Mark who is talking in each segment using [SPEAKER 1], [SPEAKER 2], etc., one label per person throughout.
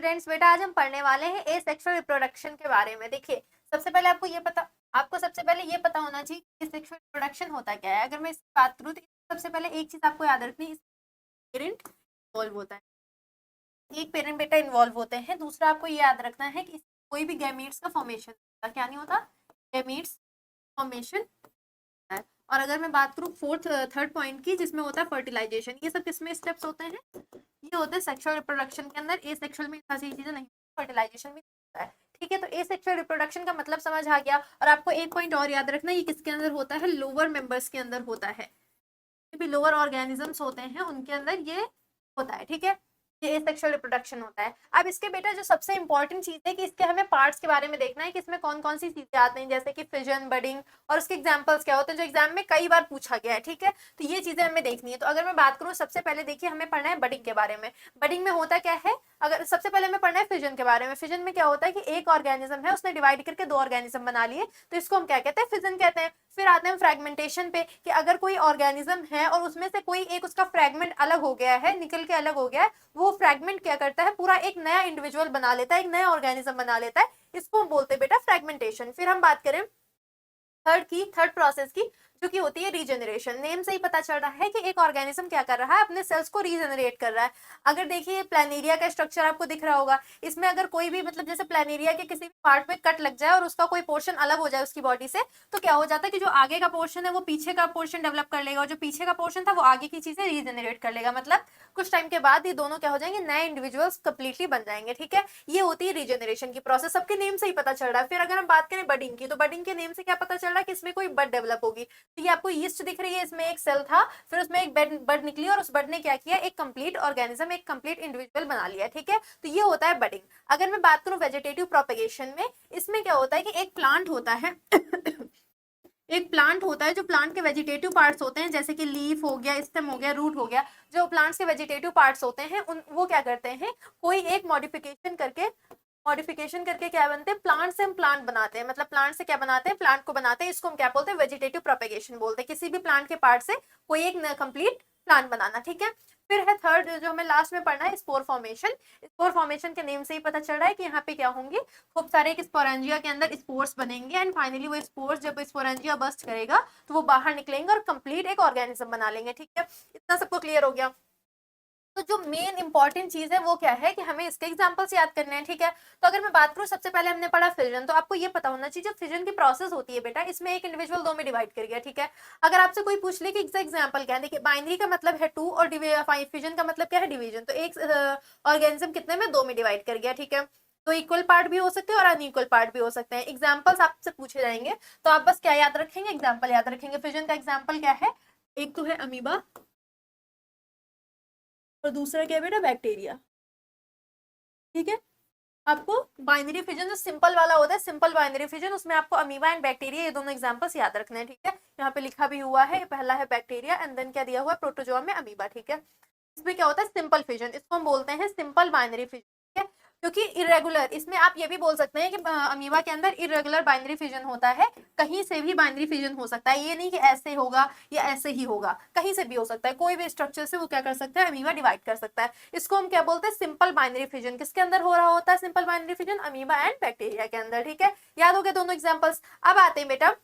[SPEAKER 1] Students, बेटा आज हम पढ़ने वाले हैं एसेक्सुअल रिप्रोडक्शन के बारे में। देखिए, आपको सबसे पहले ये पता होना चाहिए कि सेक्सुअल रिप्रोडक्शन होता क्या है। अगर मैं इसकी बात करूँ तो सबसे पहले एक चीज आपको याद रखनी है, पेरेंट इन्वॉल्व होता है। एक पेरेंट बेटा इन्वॉल्व होते हैं। दूसरा आपको ये याद रखना है कि कोई भी गैमीट्स का फॉर्मेशन होता क्या नहीं होता, गैमीट्स फॉर्मेशन है। और अगर मैं बात करूँ थर्ड पॉइंट की, जिसमें होता है फर्टिलाइजेशन, ये सब किसमें स्टेप्स होते हैं, ये होते हैं सेक्सुअल रिप्रोडक्शन के अंदर। ए सेक्सुअल में ऐसी चीजें नहीं, फर्टिलाइजेशन भी होता है। ठीक है, तो ए सेक्सुअल रिप्रोडक्शन का मतलब समझ आ गया। और आपको एक पॉइंट और याद रखना, ये किसके अंदर होता है, लोअर मेंबर्स के अंदर होता है। भी लोअर ऑर्गेनिजम्स होते हैं उनके अंदर ये होता है। ठीक है, ये एसेक्सुअल रिप्रोडक्शन होता है। अब इसके बेटा जो सबसे इंपॉर्टेंट चीज है कि इसके हमें पार्ट्स के बारे में देखना है कि इसमें कौन कौन सी चीजें आती हैं, जैसे कि फिजन, बडिंग, और उसके एग्जांपल्स क्या होते हैं, जो एग्जाम में कई बार पूछा गया है। ठीक है, तो ये चीजें हमें देखनी है। तो अगर मैं बात करूँ, सबसे पहले देखिए हमें पढ़ना है बडिंग के बारे में। बडिंग में होता क्या है, अगर सबसे पहले हमें पढ़ना है फिजन के बारे में। फिजन में क्या होता है कि एक ऑर्गेनिज्म है, उसने डिवाइड करके दो ऑर्गेनिज्म बना लिए, तो इसको हम क्या कहते हैं, फिजन कहते हैं। फिर आते हैं फ्रेगमेंटेशन पे, कि अगर कोई ऑर्गेनिज्म है और उसमें से कोई एक उसका फ्रेगमेंट अलग हो गया है, निकल के अलग हो गया है, वो फ्रेगमेंट क्या करता है, पूरा एक नया इंडिविजुअल बना लेता है, एक नया ऑर्गेनिज्म बना लेता है। इसको हम बोलते हैं बेटा फ्रेगमेंटेशन। फिर हम बात करें थर्ड प्रोसेस की, जो कि होती है रीजनरेशन। नेम से ही पता चल रहा है कि एक ऑर्गेनिज्म क्या कर रहा है, अपने सेल्स को रीजनरेट कर रहा है। अगर देखिए प्लानेरिया का स्ट्रक्चर आपको दिख रहा होगा, इसमें अगर कोई भी मतलब जैसे प्लानेरिया के किसी भी पार्ट में कट लग जाए और उसका कोई पोर्शन अलग हो जाए उसकी बॉडी से, तो क्या हो जाता है कि जो आगे का पोर्शन है वो पीछे का पोर्शन डेवलप कर लेगा, और जो पीछे का पोर्शन था वो आगे की चीजें रीजनरेट कर लेगा। मतलब कुछ टाइम के बाद ये दोनों क्या हो जाएंगे, नए इंडिविजुअल्स कंप्लीटली बन जाएंगे। ठीक है, ये होती है रीजनरेशन की प्रोसेस। सबके नेम से ही पता चल रहा है। फिर अगर हम बात करें बडिंग की, तो बडिंग के नेम से क्या पता चल रहा है कि इसमें कोई बड डेवलप होगी। तो ये आपको यीस्ट दिख रही है, इसमें एक सेल था, फिर उसमें एक बड निकली, और उस बड ने क्या किया, एक कंप्लीट ऑर्गेनिज्म, एक कंप्लीट इंडिविजुअल बना लिया। ठीक है, तो ये होता है बडिंग। अगर मैं बात करूं वेजिटेटिव प्रोपेगेशन में, इसमें क्या होता है कि एक प्लांट होता है एक प्लांट होता है, जो प्लांट के वेजिटेटिव पार्ट्स होते हैं, जैसे कि लीफ हो गया, स्टेम हो गया, रूट हो गया, जो प्लांट्स के वेजिटेटिव पार्ट्स होते हैं वो क्या करते हैं, कोई एक मॉडिफिकेशन करके क्या बनते हैं, प्लांट से हम प्लांट बनाते हैं। मतलब प्लांट से क्या बनाते हैं, प्लांट को बनाते हैं। इसको हम क्या बोलते हैं, वेजिटेटिव प्रोपेगेशन बोलते हैं। किसी भी प्लांट के पार्ट से कोई एक कंप्लीट प्लांट बनाना। ठीक है, फिर है थर्ड, जो हमें लास्ट में पढ़ना है, स्पोर फॉर्मेशन। स्पोर फॉर्मेशन के नेम से ही पता चल रहा है कि यहाँ पे क्या होंगे, खूब सारे एक स्पोरेंजिया के अंदर स्पोर्स बनेंगे, एंड फाइनली वो स्पोर्स जब स्पोरेंजिया बस्ट करेगा तो वो बाहर निकलेंगे और कंप्लीट एक ऑर्गेनिज्म बना लेंगे। ठीक है, इतना सबको क्लियर हो गया। तो जो मेन इंपॉर्टेंट चीज है वो क्या है कि हमें इसके एग्जांपल्स याद करने हैं। ठीक है, तो अगर मैं बात करूं, सबसे पहले हमने पढ़ा फिजन, तो आपको ये पता होना चाहिए जो फिजन की प्रोसेस होती है बेटा, इसमें एक इंडिविजुअल दो में डिवाइड कर गया। ठीक है, अगर आपसे कोई पूछ ले कि इसका एग्जांपल क्या है, देखिए बाइनरी का मतलब है टू, और फिजन का मतलब क्या है, डिवीजन। तो एक ऑर्गेनिज्म कितने में, दो में डिवाइड कर गया। ठीक है, तो इक्वल पार्ट भी हो सकते हैं और अनइक्वल पार्ट भी हो सकते हैं। एग्जाम्पल्स आपसे पूछे जाएंगे, तो आप बस क्या याद रखेंगे, एग्जाम्पल याद रखेंगे। फिजन का एग्जाम्पल क्या है, एक तो है अमीबा, और दूसरा क्या है बेटा, बैक्टीरिया। ठीक है, आपको बाइनरी फिजन जो सिंपल वाला होता है, सिंपल बाइनरी फिजन, उसमें आपको अमीबा एंड बैक्टीरिया, ये दोनों एग्जांपल्स याद रखने हैं। ठीक है, यहाँ पे लिखा भी हुआ है, पहला है बैक्टीरिया एंड देन क्या दिया हुआ है, प्रोटोजोआ में अमीबा। ठीक है, इसमें क्या होता है, सिंपल फिजन, इसको हम बोलते हैं सिंपल बाइनरी फिजन। ठीक है, क्योंकि इरेगुलर, इसमें आप ये भी बोल सकते हैं कि अमीबा के अंदर इरेगुलर बाइनरी फिजन होता है। कहीं से भी बाइनरी फिजन हो सकता है, ये नहीं कि ऐसे होगा या ऐसे ही होगा, कहीं से भी हो सकता है। कोई भी स्ट्रक्चर से वो क्या कर सकता है, अमीबा डिवाइड कर सकता है। इसको हम क्या बोलते हैं, सिंपल बाइनरी फिजन। किसके अंदर हो रहा होता है simple binary fission, amoeba and bacteria के अंदर। ठीक है, याद हो गया दोनों एग्जाम्पल्स। अब आते हैं बेटा,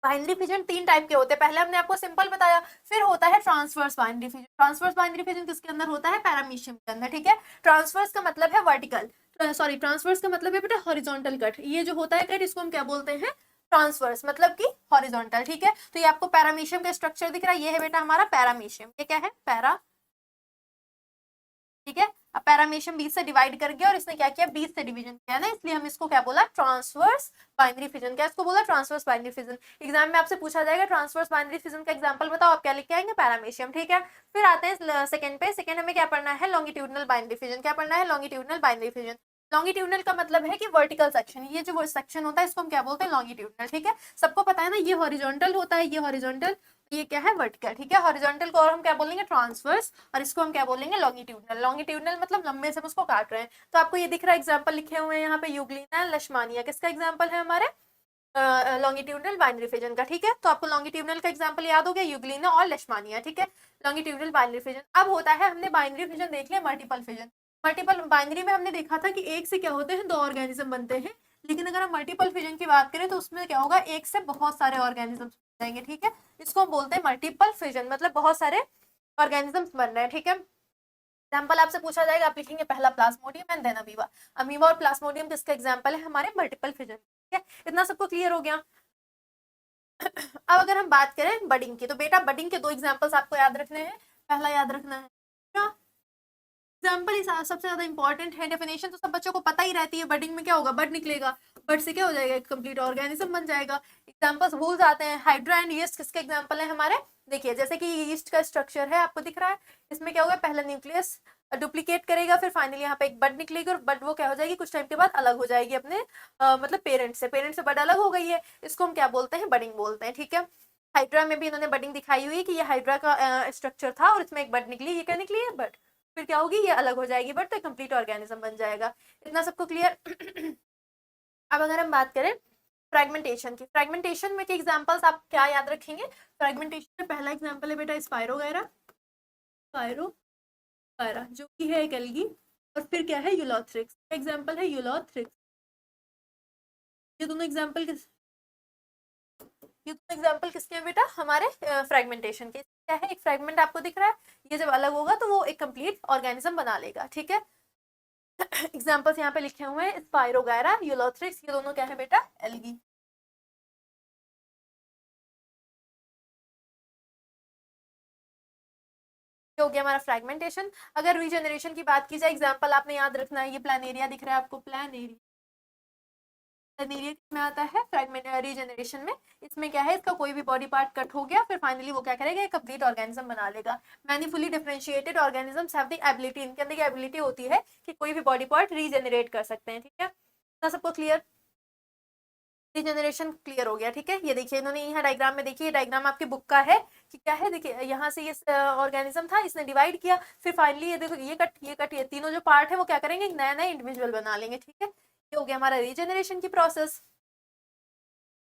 [SPEAKER 1] बाइनरी फिजन तीन टाइप के होते हैं। पहले हमने आपको सिंपल बताया, फिर होता है transverse binary fission. Transverse binary fission किसके अंदर होता है, पैरामीशियम के अंदर। ठीक है, ट्रांसवर्स का मतलब है वर्टिकल, सॉरी ट्रांसवर्स का मतलब है बेटा हॉरिजॉन्टल कट। ये जो होता है कट, इसको हम क्या बोलते हैं, ट्रांसवर्स, मतलब कि हॉरिजॉन्टल। ठीक है, तो ये आपको पैरामीशियम का स्ट्रक्चर दिख रहा है, ये है बेटा हमारा पैरामीशियम। ये क्या है, पैरा। ठीक है, अब पैरामीशियम 20 से डिवाइड कर गया और इसने क्या किया, 20 से डिवीजन किया ना, इसलिए हम इसको क्या बोला, ट्रांसवर्स बाइनरी फिजन। क्या इसको बोला, ट्रांसवर्स बाइनरी फिजन। एग्जाम में आपसे पूछा जाएगा ट्रांसवर्स बाइनरी फिजन का एग्जांपल बताओ, आप क्या लिख के आएंगे, पैरामीशियम। ठीक है, फिर आते हैं सेकंड पे। सेकंड हमें क्या पढ़ना है, लॉन्गिट्यूडनल बाइनरी फिजन। क्या पढ़ना है, लॉन्गिट्यूडनल बाइनरी फिजन। लॉन्गिट्यूडनल का मतलब है कि वर्टिकल सेक्शन, ये जो सेक्शन होता है इसको हम क्या बोलते हैं, लॉन्गिट्यूडनल। ठीक है, सबको पता है ना, ये हॉरिजॉन्टल होता है, ये हॉरिजॉन्टल, ये क्या है, वर्टिकल। ठीक है, हॉरिजॉन्टल को और हम क्या बोलेंगे, ट्रांसवर्स, और इसको हम क्या बोलेंगे, लॉन्गिट्यूडनल। लॉन्गिट्यूडनल मतलब लंबे से हम उसको काट रहे हैं। तो आपको ये दिख रहा है एग्जांपल लिखे हुए हैं यहाँ पे, यूग्लिना, लशमानिया, किसका एग्जांपल है, हमारे लॉन्गिट्यूडनल बाइनरी फिजन का। ठीक है, तो आपको लॉन्गिट्यूडनल का एग्जांपल याद हो गया, यूग्लिना और लशमानिया। ठीक है, लॉन्गिट्यूडनल बाइनरी फिजन। अब होता है, हमने बाइनरी फिजन देख लिया, मल्टीपल फिजन। मल्टीपल बाइनरी में हमने देखा था कि एक से क्या होते हैं, 2 ऑर्गेनिज्म बनते हैं, लेकिन अगर हम मल्टीपल फिजन की बात करें तो उसमें क्या होगा, एक से बहुत सारे ऑर्गेनिज्म बन जाएंगे। ठीक है, इसको हम बोलते हैं मल्टीपल फिजन, मतलब बहुत सारे ऑर्गेनिज्म बन रहे हैं। ठीक है, एग्जाम्पल आपसे पूछा जाएगा, आप लिखेंगे पहला plasmodium and then amoeba. Amoeba और प्लाज्मोडियम किसका एग्जाम्पल है, हमारे मल्टीपल फिजन। ठीक है, इतना सबको क्लियर हो गया। अब अगर हम बात करें बडिंग की, तो बेटा बडिंग के 2 एग्जाम्पल्स आपको याद रखने हैं। पहला याद रखना है एग्जाम्पल सबसे ज्यादा इंपॉर्टेंट है। डेफिनेशन तो सब बच्चों को पता ही रहती है, बडिंग में क्या होगा, बड निकलेगा, बड से क्या हो जाएगा, एक कंप्लीट ऑर्गेनिज्म बन जाएगा। एग्जाम्पल्स भूल जाते हैं। हाइड्रा एंड यीस्ट किसके एग्जाम्पल है हमारे, देखिए जैसे कि यीस्ट का स्ट्रक्चर है आपको दिख रहा है, इसमें क्या होगा, पहला न्यूक्लियस डुप्लीकेट करेगा, फिर फाइनली यहाँ पे एक बड निकलेगी, और बड वो क्या हो जाएगी, कुछ टाइम के बाद अलग हो जाएगी अपने मतलब पेरेंट से बड अलग हो गई है, इसको हम क्या बोलते हैं, बडिंग बोलते हैं। ठीक है, हाइड्रा में भी इन्होंने बडिंग दिखाई हुई है कि ये हाइड्रा का स्ट्रक्चर था और इसमें एक बड निकली, ये क्या निकली है, बड, फिर क्या होगी, ये अलग हो जाएगी बट तो कंप्लीट ऑर्गेनिज्म बन जाएगा। इतना सबको क्लियर। अब अगर हम बात करें फ्रेगमेंटेशन की, फ्रेगमेंटेशन में के एग्जांपल्स आप क्या याद रखेंगे, फ्रेगमेंटेशन में पहला एग्जांपल है बेटा स्पायरोगायरा, स्पायरोगायरा जो कि है एक एल्गी, और फिर क्या है, यूलोथ्रिक्स, एग्जांपल है यूलोथ्रिक्स। ये दोनों एग्जांपल किसके हैं बेटा, हमारे फ्रेगमेंटेशन के। क्या है, एक फ्रेगमेंट आपको दिख रहा है, ये जब अलग होगा तो वो एक कंप्लीट ऑर्गेनिज्म बना लेगा। ठीक है, एग्जांपल्स यहाँ पे लिखे हुए हैं, स्पायरोगायरा, यूलोथ्रिक्स, ये दोनों क्या है बेटा, एल्गी। हो गया हमारा फ्रेगमेंटेशन। अगर रीजनरेशन की बात की जाए, एग्जांपल आपने याद रखना है, ये प्लानेरिया दिख रहा है आपको, प्लानेरिया में आता है फ्रेगमेंट रीजनरेशन में। इसमें क्या है, इसका कोई भी बॉडी पार्ट कट हो गया, फिर फाइनली वो क्या करेगा, एक कंप्लीट ऑर्गेनिज्म बना लेगा। Many fully differentiated organisms have the ability, इनके अंदर की एबिलिटी होती है कि कोई भी बॉडी पार्ट रीजनरेट कर सकते हैं। ठीक है, तो सबको क्लियर, रीजनरेशन क्लियर हो गया। ठीक है, ये देखिए इन्होंने यहाँ डायग्राम में, देखिए डायग्राम आपकी बुक का है कि क्या है, देखिए यहाँ से ये ऑर्गेनिज्म था, इसने डिवाइड किया, फिर फाइनली ये देखो ये कट ये तीनों जो पार्ट है वो क्या करेंगे, एक नया नया इंडिविजुअल बना लेंगे। ठीक है, ये हो गया हमारा रीजनरेशन की प्रोसेस।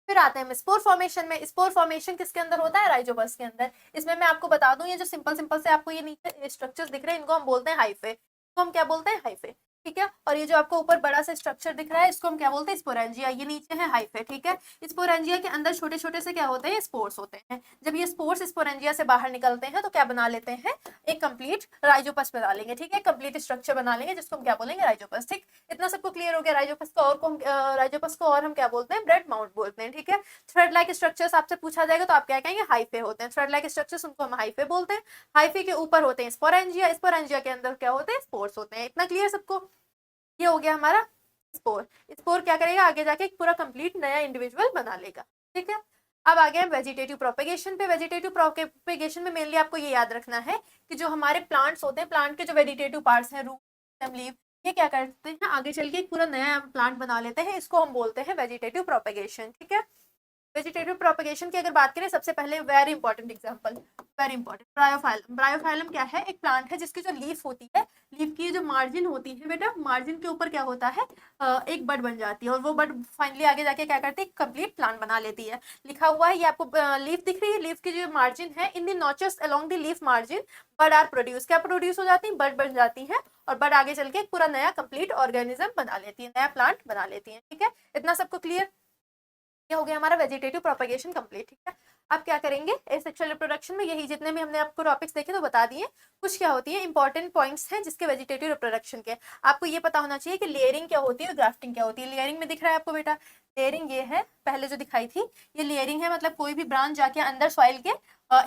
[SPEAKER 1] फिर आते हैं हम स्पोर फॉर्मेशन में। स्पोर फॉर्मेशन किसके अंदर होता है, राइजोपस के अंदर। इसमें मैं आपको बता दूं, ये जो सिंपल सिंपल से आपको ये नीचे स्ट्रक्चर्स दिख रहे हैं, इनको हम बोलते हैं हाइफे, इसको हम क्या बोलते हैं, हाइफे। ठीक है, और ये जो आपको ऊपर बड़ा सा स्ट्रक्चर दिख रहा है, इसको हम क्या बोलते हैं, स्पोरेंजिया, ये नीचे है हाइफे। ठीक है, स्पोरेंजिया के अंदर छोटे छोटे से क्या होते हैं, स्पोर्स होते हैं। जब ये स्पोर्स स्पोरेंजिया से बाहर निकलते हैं तो क्या बना लेते हैं, एक कंप्लीट राइजोपस बना लेंगे। ठीक है, कंप्लीट स्ट्रक्चर बना लेंगे जिसको हम क्या बोलेंगे, राइजोपस। ठीक, इतना सबको क्लियर हो गया। राइजोपस को और हम क्या बोलते हैं, ब्रेड माउंट बोलते हैं। ठीक है, थ्रेड लाइक स्ट्रक्चर्स आपसे पूछा जाएगा तो आप क्या कहेंगे, हाइफे होते हैं। थ्रेड लाइक स्ट्रक्चर्स उनको हम हाइफे बोलते हैं। हाइफे के ऊपर होते हैं स्पोरेंजिया, स्पोरेंजिया के अंदर क्या होते हैं, स्पोर्स होते हैं। इतना क्लियर सबको, ये हो गया हमारा स्पोर। स्पोर क्या करेगा, आगे जाके एक पूरा कंप्लीट नया इंडिविजुअल बना लेगा। ठीक है, अब आ गए वेजिटेटिव प्रोपेगेशन पे। वेजिटेटिव प्रोपेगेशन में मेनली आपको ये याद रखना है कि जो हमारे प्लांट्स होते हैं, प्लांट के जो वेजिटेटिव पार्ट्स हैं, रूट, स्टेम, लीफ, ये क्या करते हैं, आगे चल के एक पूरा नया प्लांट बना लेते हैं, इसको हम बोलते हैं वेजिटेटिव प्रोपेगेशन। ठीक है, वेजिटेटिव प्रोपेगेशन की अगर बात करें, सबसे पहले very important example, very important, Bryophyllum. Bryophyllum क्या है, एक प्लांट है जिसकी जो लीफ होती है, लीफ की जो मार्जिन होती है बेटा, मार्जिन के ऊपर क्या होता है, एक बड बन जाती है, और वो बड फाइनली आगे जाके क्या करती है, कंप्लीट प्लांट बना लेती है। लिखा हुआ है, ये आपको लीफ दिख रही है, लीफ की जो मार्जिन है, in the notches along the leaf margin bud are produce, क्या प्रोड्यूस हो जाती है, बड बन जाती है, और बड आगे चल के पूरा नया कंप्लीट ऑर्गेनिज्म बना लेती है, नया प्लांट बना लेती है। ठीक है, इतना सबको क्लियर, ये हो गया हमारा वेजिटेटिव प्रोपेगेशन कंप्लीट। ठीक है, अब क्या करेंगे, एसेक्सुअल रिप्रोडक्शन में यही जितने भी हमने आपको टॉपिक्स देखे तो बता दिए। कुछ क्या होती है, इंपॉर्टेंट पॉइंट्स हैं जिसके वेजिटेटिव रिप्रोडक्शन के आपको ये पता होना चाहिए कि लेयरिंग क्या होती है और ग्राफ्टिंग क्या होती है। लेयरिंग में दिख रहा है आपको बेटा, लेयरिंग ये है, पहले जो दिखाई थी ये लेयरिंग है, मतलब कोई भी ब्रांच जाके अंदर सॉइल के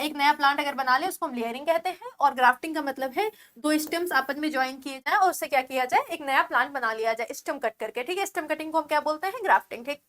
[SPEAKER 1] एक नया प्लांट अगर बना ले उसको हम लेयरिंग कहते हैं। और ग्राफ्टिंग का मतलब है दो स्टेम्स आपस में ज्वाइन किए जाए और उससे क्या किया जाए, एक नया प्लांट बना लिया जाए स्टेम कट करके। ठीक है, स्टेम कटिंग को हम क्या बोलते हैं, ग्राफ्टिंग। ठीक,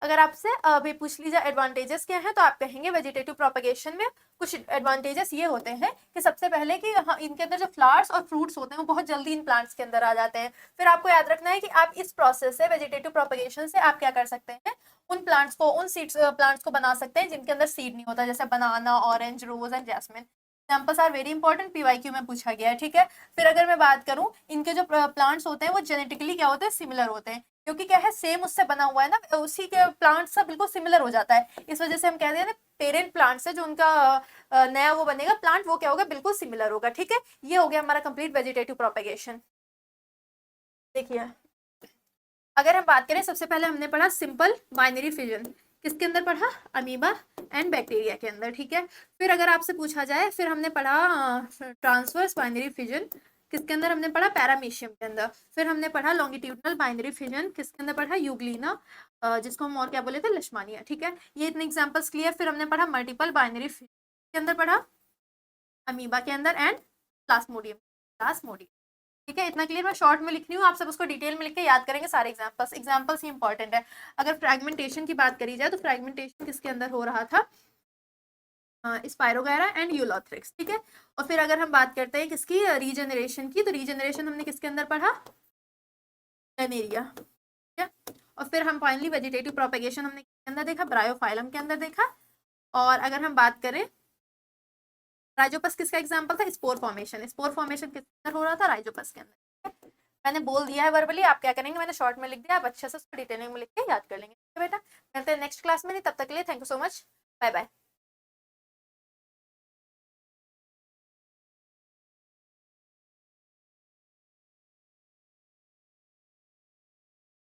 [SPEAKER 1] अगर आपसे अभी पूछ लीजिए एडवांटेजेस क्या है तो आप कहेंगे वेजिटेटिव प्रोपेगेशन में कुछ एडवांटेजेस ये होते हैं कि सबसे पहले कि इनके अंदर जो फ्लावर्स और फ्रूट्स होते हैं वो बहुत जल्दी इन प्लांट्स के अंदर आ जाते हैं। फिर आपको याद रखना है कि आप इस प्रोसेस से, वेजिटेटिव प्रोपेगेशन से आप क्या कर सकते हैं, उन प्लांट्स को, उन सीड्स प्लांट्स को बना सकते हैं जिनके अंदर सीड नहीं होता, जैसे banana, orange, rose and jasmine. Examples are very important, PYQ में पूछा गया है। ठीक है, फिर अगर मैं बात करूं, इनके जो प्लांट्स होते हैं वो जेनेटिकली क्या होते हैं, सिमिलर होते हैं, क्योंकि क्या है सेम उससे बना हुआ है ना, उसी के प्लांट सब बिल्कुल सिमिलर हो जाता है, इस वजह से हम कहते हैं पेरेंट प्लांट से जो उनका नया वो बनेगा प्लांट, वो क्या होगा, बिल्कुल सिमिलर होगा। ठीक है, ये हो गया हमारा कंप्लीट वेजिटेटिव प्रोपेगेशन। देखिए अगर हम बात करें, सबसे पहले हमने पढ़ा सिंपल बाइनरी फिजन, किसके अंदर पढ़ा, अमीबा एंड बैक्टीरिया के अंदर। ठीक है, फिर अगर आपसे पूछा जाए, फिर हमने पढ़ा ट्रांसवर्स बाइनरी फिजन, किसके अंदर हमने पढ़ा, पैरामीशियम के अंदर। फिर हमने पढ़ा लॉन्गिट्यूडनल बाइनरी फिजन, किसके अंदर पढ़ा, यूग्लिना, जिसको हम और क्या बोले थे, लश्मानिया। ठीक है, ये इतने एग्जांपल्स क्लियर। फिर हमने पढ़ा मल्टीपल बाइनरी फिजन के अंदर पढ़ा, अमीबा के अंदर एंड प्लास्मोडियम। ठीक है, इतना क्लियर। मैं शॉर्ट में लिख रही हूँ, आप सब उसको डिटेल में लिख के याद करेंगे सारे एग्जांपल्स ही इंपॉर्टेंट है। अगर फ्रैगमेंटेशन की बात करी जाए तो फ्रैगमेंटेशन किसके अंदर हो रहा था, स्पायरोगैरा एंड यूलोथ्रिक्स। ठीक है, और फिर अगर हम बात करते हैं किसकी, रीजनरेशन की, तो रीजनरेशन हमने किसके अंदर पढ़ा, प्लेनेरिया। ठीक है, और फिर हम फाइनली वेजिटेटिव प्रोपेगेशन हमने किसके अंदर देखा, ब्रायोफाइलम के अंदर देखा। और अगर हम बात करें राइजोपस, किसका एग्जांपल था, स्पोर फॉर्मेशन। स्पोर फॉर्मेशन किसके अंदर हो रहा था, राइजोपस के अंदर। मैंने बोल दिया है वर्बली, आप क्या करेंगे, मैंने शॉर्ट में लिख दिया, आप अच्छे से उसको डिटेलिंग में लिख के याद कर लेंगे। बेटा मिलते हैं नेक्स्ट क्लास में, नहीं तब तक के लिए thank you so much, bye bye.